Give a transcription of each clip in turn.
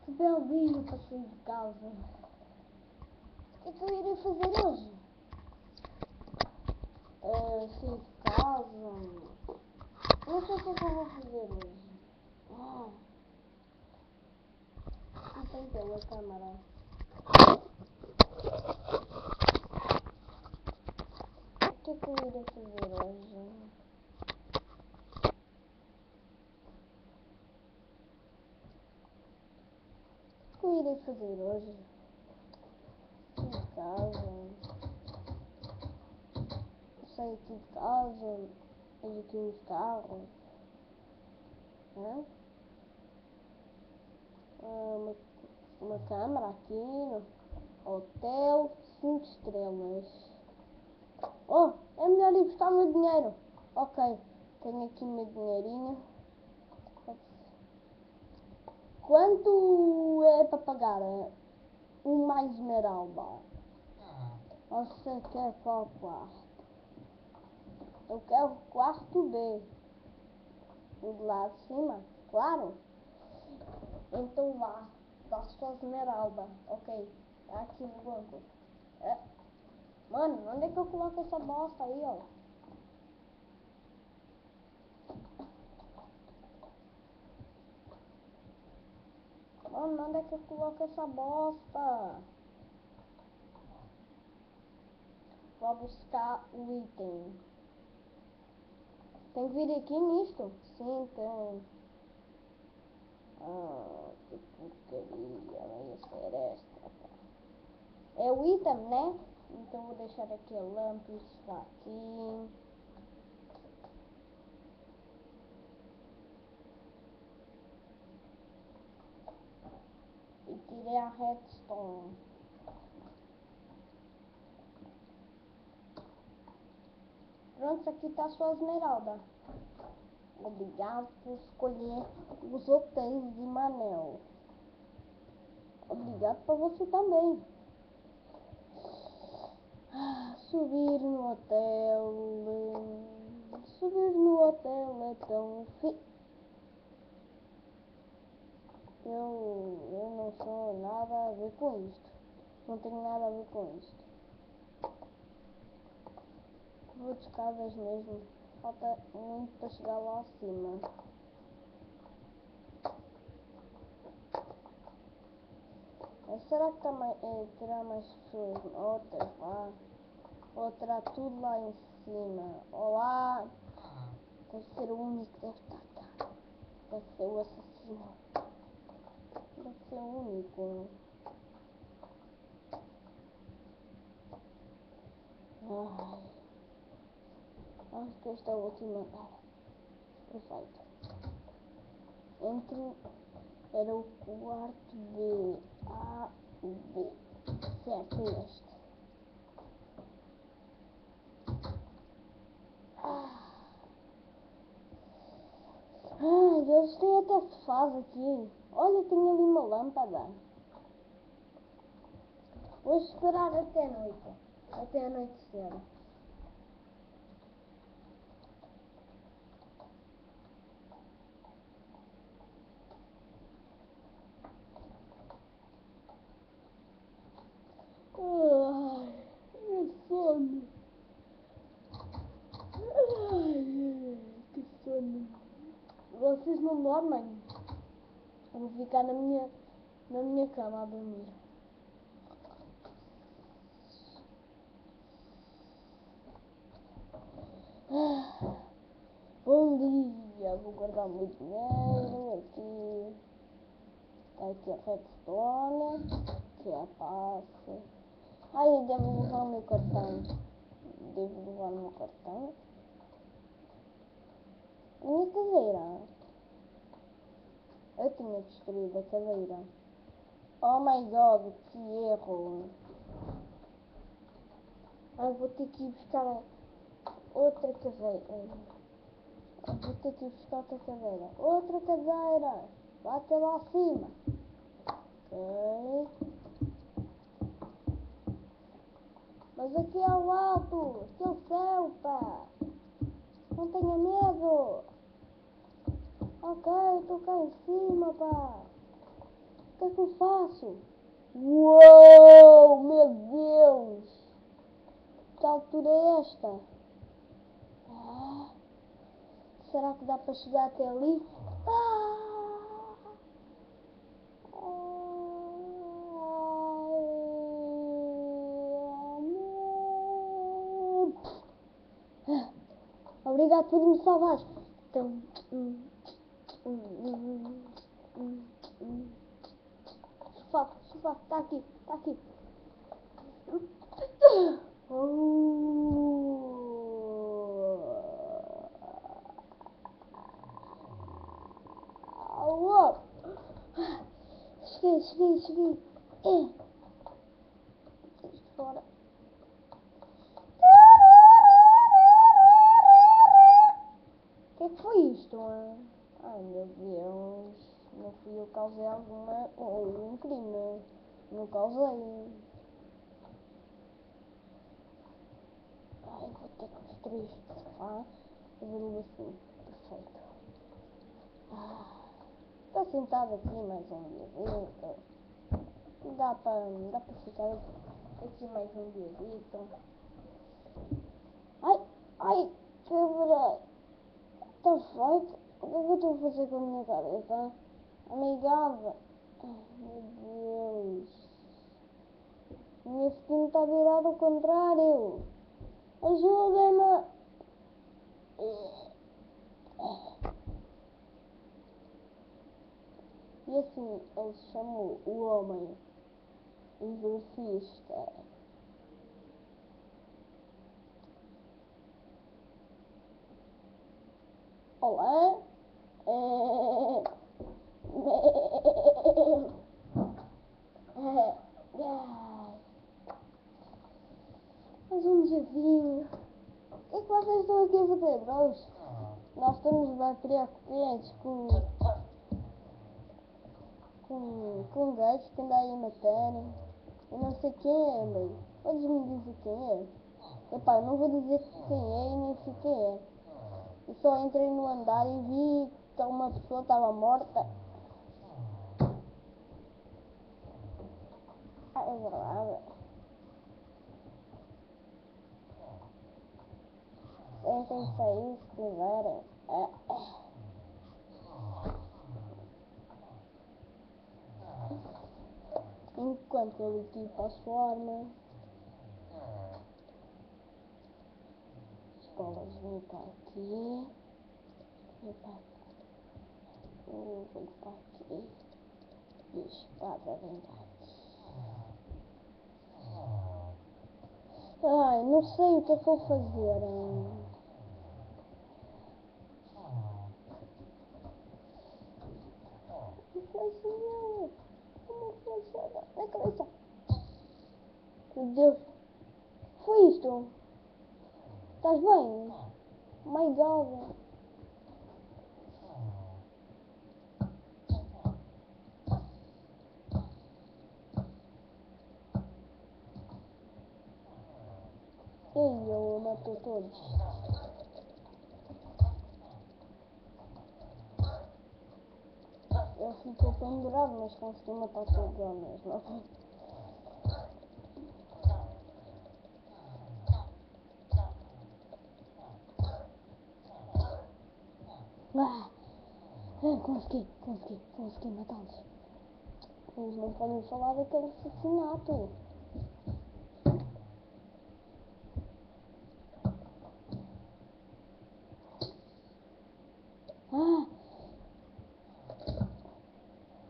Que belo dia para sair de casa. O que é que eu irei fazer hoje? Sair de casa. Não sei o que é que eu vou fazer hoje. Não tem pela câmara. O que é que eu irei fazer hoje? O que eu irei fazer hoje? Sair de casa. Sair aqui de casa. Ir aqui nos carros. Uma câmara aqui no hotel 5 estrelas. Oh, é melhor ir buscar o meu dinheiro. Ok, tenho aqui o meu dinheirinho. Quanto é para pagar uma esmeralda? Você quer qual quarto? Eu quero o quarto B. O de lá de cima? Claro. Então lá, dá sua esmeralda. Ok, tá aqui no banco. Mano, onde é que eu coloco essa bosta aí, ó? Mano, onde é que eu coloco essa bosta? Vou buscar o item. Tem que vir aqui nisto? Sim, tem. Que porcaria vai ser esta? É o item, né? Então vou deixar aqui a lâmpada, está aqui. E tirei a redstone. Pronto, aqui está a sua esmeralda. Obrigado por escolher os hotéis de Manel. Obrigado para você também. Subir no hotel. Subir no hotel é tão Eu não sou nada a ver com isto. Não tenho nada a ver com isto. Vou de escadas mesmo. Falta muito para chegar lá acima. Será que terá mais pessoas? Outras lá? Ou terá tudo lá em cima? Olá! Deve ser o único que deve estar cá. Deve ser o assassino. Deve ser o único. Acho que este é o último andar. Perfeito. Era o quarto B. A, B. Certo, este. Eles têm até sofás aqui. Olha, tem ali uma lâmpada. Vou esperar até a noite. Até anoitecer. Que sono. Que sono. Vocês não dormem? Eu vou ficar na minha cama a dormir. Bom dia, vou guardar o meu dinheiro aqui. Está aqui a redstone, que é a passe. Eu devo levar o meu cartão. Devo levar o meu cartão. Minha cadeira. Eu tinha destruído a cadeira. Oh my god, que erro. Vou ter que ir buscar outra cadeira. Vou ter que ir buscar outra cadeira. Outra cadeira. Vai até lá acima. Ok. Mas aqui é o alto. Aqui é o céu, pá. Não tenha medo. Ok, eu tô cá em cima, pá. O que é que eu faço? Uou, meu Deus. Que altura é esta? Ah, será que dá para chegar até ali? Ah, obrigado por me salvar. Então, sofá, tá aqui, tá aqui. Uou. Cheguei. Fora. O que foi isto? Ai meu Deus, não fui eu que causei um crime, não causei. Ai, vou ter que destruir este sofá, fazê-lo assim, perfeito. Estou sentado aqui mais um diazito, dá para ficar aqui mais um diazito. Ai, quebrei, está feito, o que é que eu estou a fazer com a minha cabeça? Amigável. Ai, meu Deus. O meu destino está virado ao contrário. Ajudem-me. E assim ele chamou o homem exorcista. Olá. Mais um desavinho. O que é que vocês estão aqui a fazer, bros? Nós estamos bem preocupados com um gajo que anda aí a matar. Eu não sei quem é, bem. Podes me dizer quem é? Epá, eu não vou dizer quem é e nem sei quem é. Eu só entrei no andar e vi que uma pessoa estava morta. Ah, é verdade. Sentem-se aí se quiserem. Enquanto ele equipa a sua arma, as bolas vêm para aqui. Vem para aqui. E a espada vem para aqui. Ai, não sei o que é que eu vou fazer. Uma flechada na cabeça. Meu Deus, foi isto? Estás bem? My God. Ei, ele matou todos. Ele ficou pendurado, mas conseguiu matar todos ao mesmo. Consegui matá-los. Eles não podem falar daquele assassinato.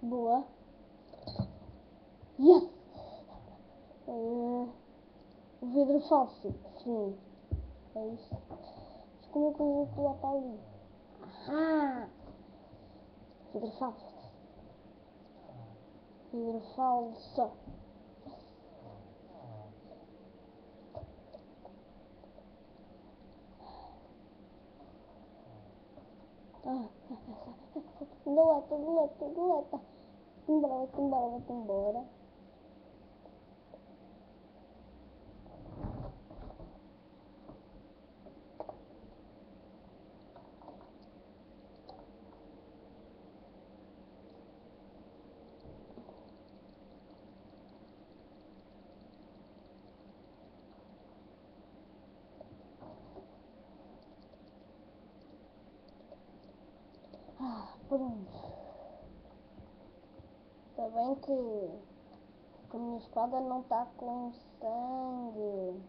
Boa. Yes! O vidro falso. Sim. É isso. Mas como é que eu vou pular para ali? Vidro falso. Vidro falso. Deleta. Embora. Pronto. Tá bem que a minha espada não tá com sangue.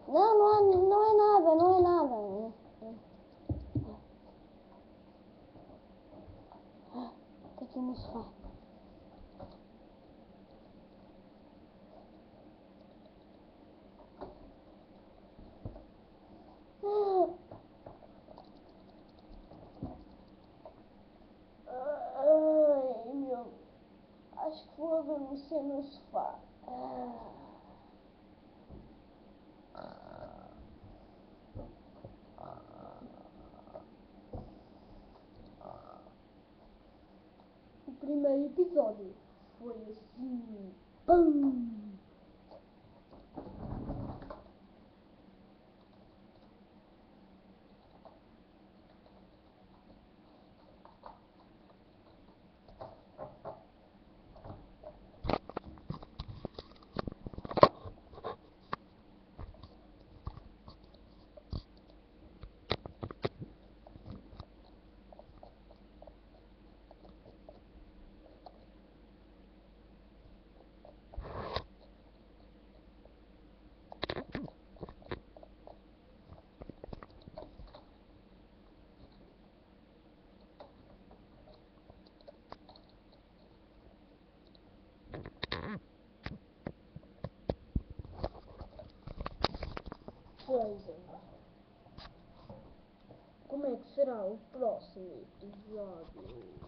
Não é nada, não é nada. Tá aqui no sofá. Ai, meu. Acho que vou adormecer no sofá. O primeiro episódio foi assim. Pum! Pois é. Como é que será o próximo episódio?